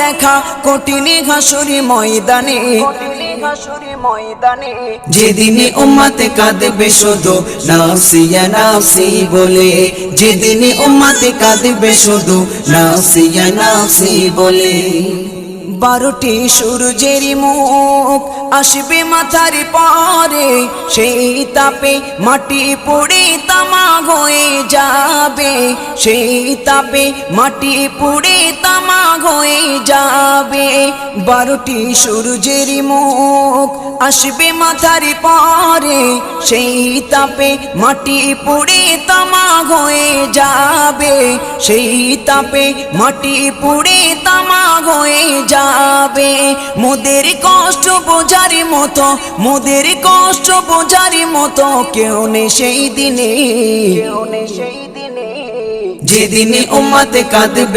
দেখা কঠিন হাসুরি ময়দানে, যেদিনে উম্মতে কাঁদবে শুধু নাফসি ইয়া নাফসি বলে, যেদিনে উম্মতে কাঁদবে শুধু নাফসি ইয়া নাফসি বলে। 12টি সূর্যের মুখ আসবে মাথার পরে, সেই তাপে মাটি পুড়ে তামা হয়ে যাবে, সেই তাপে মাটি পুড়ে তামা হয়ে যাবে। 12টি সূর্যের মুখ আসবে মাথার পরে, সেই তাপে মাটি পুড়ে তামা হয়ে যাবে, সেই তাপে মাটি পুড়ে তামা হয়ে যাবে। মোদের কষ্ট বোঝার মতো, মোদের কষ্ট বোঝার মতো কেউ নেই সেই দিনে, যেদিনে উম্মতে কাঁদবে